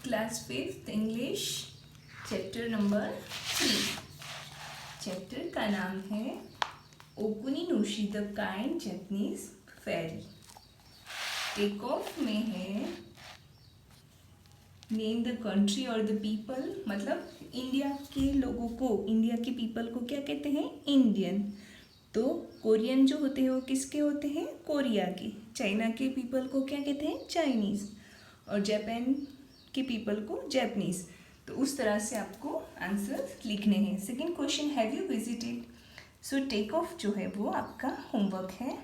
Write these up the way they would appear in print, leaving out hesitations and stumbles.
Class 5th English chapter number 3। Chapter का नाम है Okuninushi the kind Japanese fairy. Take off में है नेम द कंट्री और द पीपल, मतलब इंडिया के लोगों को, इंडिया के पीपल को क्या कहते हैं? इंडियन। तो कोरियन जो होते हैं वो किसके होते हैं? कोरिया के। चाइना के पीपल को क्या कहते हैं? चाइनीज़। और जापान के पीपल को जापानीज़। तो उस तरह से आपको आंसर लिखने हैं। Second question, have you visited? So take off जो है वो आपका होमवर्क है।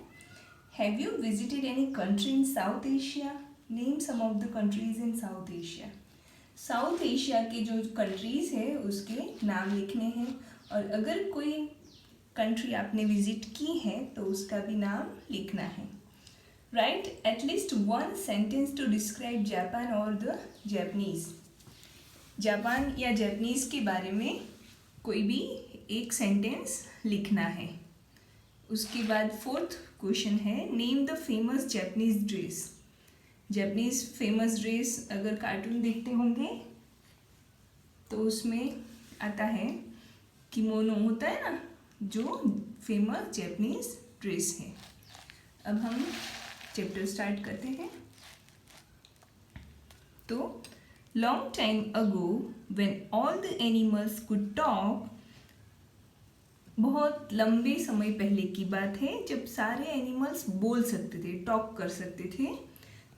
Have you visited any country in South Asia? Name some of the countries in South Asia. South Asia के जो कंट्रीज़ है उसके नाम लिखने हैं, और अगर कोई कंट्री आपने विजिट की है तो उसका भी नाम लिखना है। Write at least one sentence to describe Japan और द जापानीज। जापान या जापानीज के बारे में कोई भी एक सेंटेंस लिखना है। उसके बाद फोर्थ क्वेश्चन है, name the famous Japanese dress. Japanese famous dress, अगर कार्टून देखते होंगे तो उसमें आता है किमोनो, होता है ना, जो फेमस जापानीज ड्रेस है। अब हम चैप्टर स्टार्ट करते हैं। तो long time ago when all the animals could talk, बहुत लंबे समय पहले की बात है जब सारे एनिमल्स बोल सकते थे, टॉक कर सकते थे।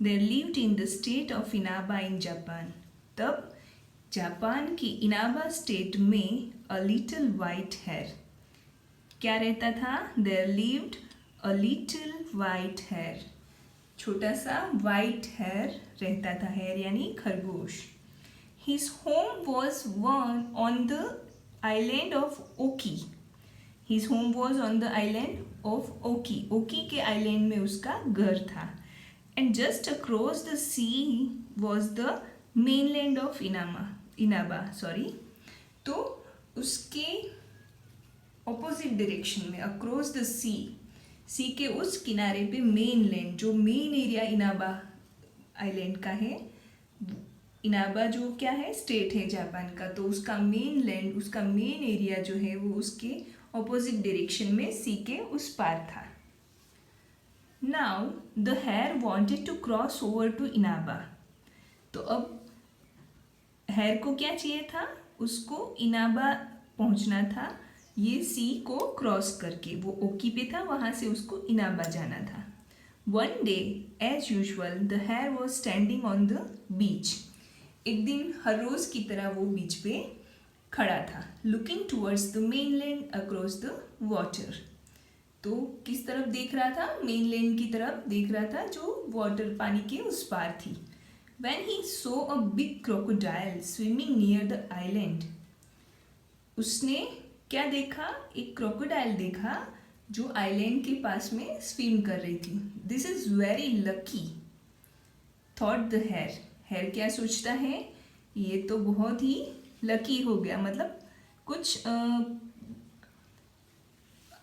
They lived in the state of Inaba in Japan. तब जापान की इनाबा स्टेट में अ लिटिल वाइट हेयर क्या रहता था? There lived a little white hare, छोटा सा वाइट हेयर रहता था। हेयर यानी खरगोश। His home was one on the island of Oki. His home was on the island of Oki. Oki के आइलैंड में उसका घर था। And just across the sea was the mainland of Inaba. तो उसके ऑपोजिट डायरेक्शन में, across the sea के उस किनारे पे मेनलैंड, जो मेन एरिया इनाबा आइलैंड का है, इनाबा जो क्या है, स्टेट है जापान का, तो उसका मेनलैंड, उसका मेन एरिया जो है वो उसके ऑपोजिट डायरेक्शन में सी के उस पार था। Now the hare wanted to cross over to Inaba. तो अब हेयर को क्या चाहिए था? उसको इनाबा पहुंचना था, ये सी को क्रॉस करके। वो ओकी पे था, वहाँ से उसको इनाबा जाना था। One day as usual the hare was standing on the beach. एक दिन हर रोज़ की तरह वो बीच पे खड़ा था। Looking towards the mainland across the water. तो किस तरफ देख रहा था? मेनलैंड की तरफ देख रहा था, जो वाटर, पानी के उस पार थी। When he saw a big crocodile swimming near the island, उसने क्या देखा? एक क्रोकोडाइल देखा जो आइलैंड के पास में स्विम कर रही थी। This is very lucky thought the hare. Hare क्या सोचता है? ये तो बहुत ही लकी हो गया, मतलब कुछ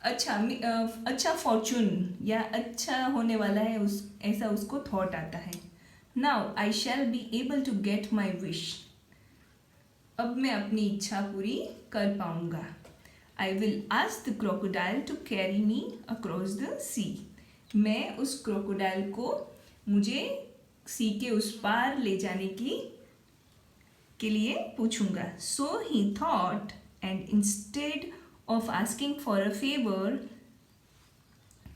अच्छा फॉर्चून या अच्छा होने वाला है, ऐसा उसको थॉट आता है। Now I shall be able to get my wish. अब मैं अपनी इच्छा पूरी कर पाऊंगा। I will ask the crocodile to carry me across the sea. मैं उस क्रोकोडाइल को मुझे सी के उस पार ले जाने के लिए पूछूंगा। So he thought, and instead of asking for a favour,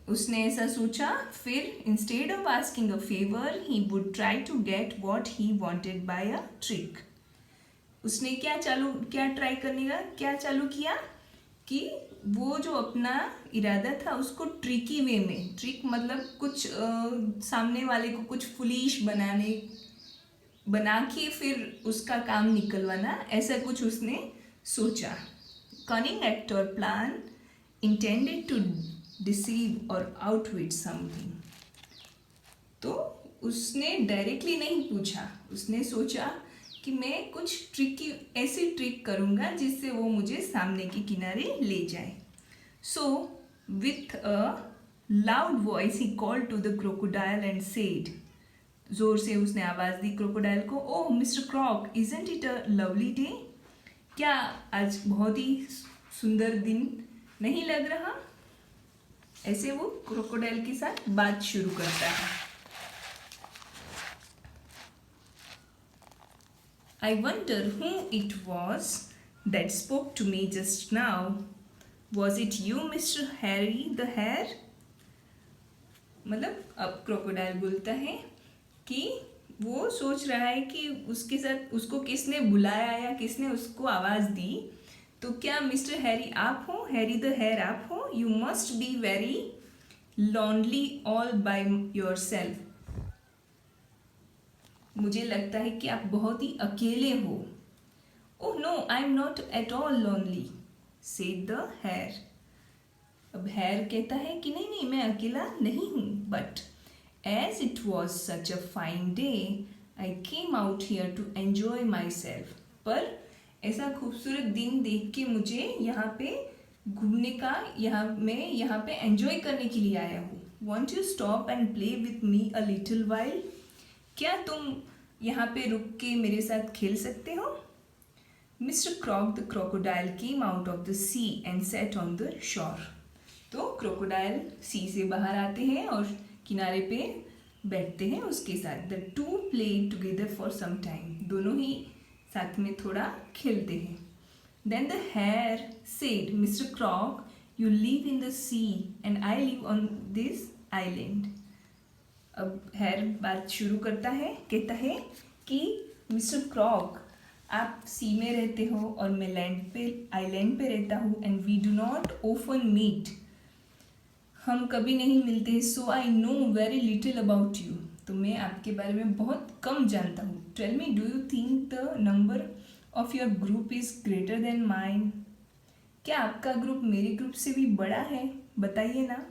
उसने ऐसा सोचा, फिर instead of asking a favour he would try to get what he wanted by a trick. उसने क्या ट्राई करने का क्या चालू किया कि वो जो अपना इरादा था उसको ट्रिकी वे में, ट्रिक मतलब कुछ सामने वाले को कुछ फुलिश बना के फिर उसका काम निकलवाना, ऐसा कुछ उसने सोचा। कनिंग एक्ट और प्लान इंटेंडेड टू डिसीव और आउटविट समथिंग। तो उसने डायरेक्टली नहीं पूछा, उसने सोचा कि मैं कुछ ऐसी ट्रिक करूँगा जिससे वो मुझे सामने के किनारे ले जाए। So with a loud voice he called to the crocodile and said. जोर से उसने आवाज़ दी क्रोकोडाइल को, oh mister Croc, isn't it a lovely day? क्या आज बहुत ही सुंदर दिन नहीं लग रहा? ऐसे वो क्रोकोडाइल के साथ बात शुरू करता है। I wonder who it was that spoke to me just now. Was it you, Mr. Harry the Hare? मतलब अब क्रोकोडाइल बोलता है कि वो सोच रहा है कि उसके साथ उसको किसने बुलाया या किसने उसको आवाज़ दी। तो क्या मिस्टर हैरी आप हो, हैरी द हेयर आप हो? You must be very lonely all by yourself. मुझे लगता है कि आप बहुत ही अकेले हो। Oh no, I am not at all lonely, said the hare. अब हेयर कहता है कि नहीं नहीं, मैं अकेला नहीं हूँ, but as it was such a fine day I came out here to enjoy myself. पर ऐसा खूबसूरत दिन देख के मुझे यहाँ पे घूमने का, मैं यहाँ पे एंजॉय करने के लिए आया हूँ। Want you stop and play with me a little while? क्या तुम यहाँ पे रुक के मेरे साथ खेल सकते हो? Mister Croc the crocodile came out of the sea and set on the shore. तो क्रोकोडाइल सी से बाहर आते हैं और किनारे पे बैठते हैं उसके साथ। The two play together for some time. दोनों ही साथ में थोड़ा खेलते हैं। Then the hare said, mister Croc, you live in the sea and I live on this island. अब हेयर बात शुरू करता है, कहता है कि मिस्टर क्रॉक, आप सी में रहते हो और मैं आइलैंड पे रहता हूँ, and we do not often meet. हम कभी नहीं मिलते। So I know very little about you. तो मैं आपके बारे में बहुत कम जानता हूँ। Tell me, do you think the number of your group is greater than mine? क्या आपका ग्रुप मेरे ग्रुप से भी बड़ा है? बताइए ना।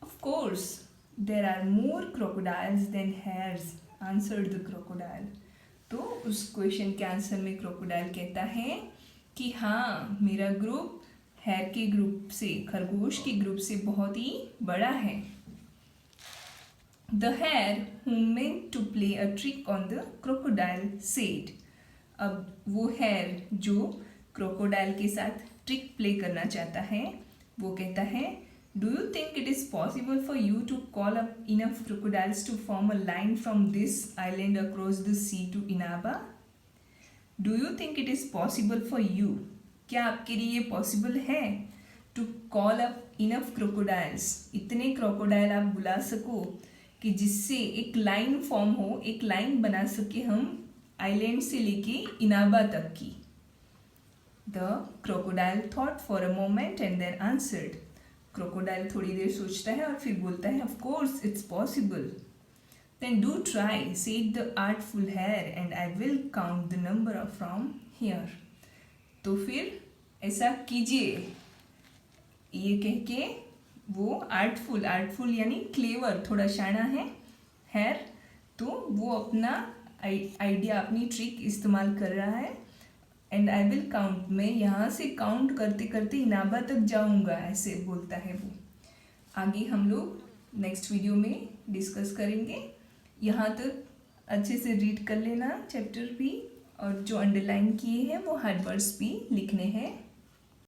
Of course there are more crocodiles than hares, answered the crocodile. तो उस क्वेश्चन के आंसर में क्रोकोडाइल कहता है कि हाँ, मेरा ग्रुप हेयर के ग्रुप से, खरगोश के ग्रुप से बहुत ही बड़ा है। The hare who meant to play a trick on the crocodile said। अब वो हेयर जो क्रोकोडाइल के साथ ट्रिक प्ले करना चाहता है, वो कहता है, do you think it is possible for you to call up enough crocodiles to form a line from this island across the sea to Inaba? Do you think it is possible for you? क्या आपके लिए ये possible है to call up enough crocodiles? इतने crocodile आप बुला सको कि जिससे एक लाइन फॉर्म हो, एक लाइन बना सके हम आइलैंड से लेके इनाबा तक की। The crocodile thought for a moment and then answered. Crocodile थोड़ी देर सोचता है और फिर बोलता है, of course it's possible. Then do try, said the artful hare, and I will count the number from here. तो फिर ऐसा कीजिए, ये कह के वो आर्टफुल यानी क्लेवर, थोड़ा शाना है हेयर, तो वो अपना आइडिया, अपनी ट्रिक इस्तेमाल कर रहा है। एंड आई विल काउंट, मैं यहाँ से काउंट करते करते इनाबा तक जाऊँगा, ऐसे बोलता है वो। आगे हम लोग नेक्स्ट वीडियो में डिस्कस करेंगे। यहाँ तक अच्छे से रीड कर लेना चैप्टर भी, और जो अंडरलाइन किए हैं वो हार्ड वर्ड्स भी लिखने हैं।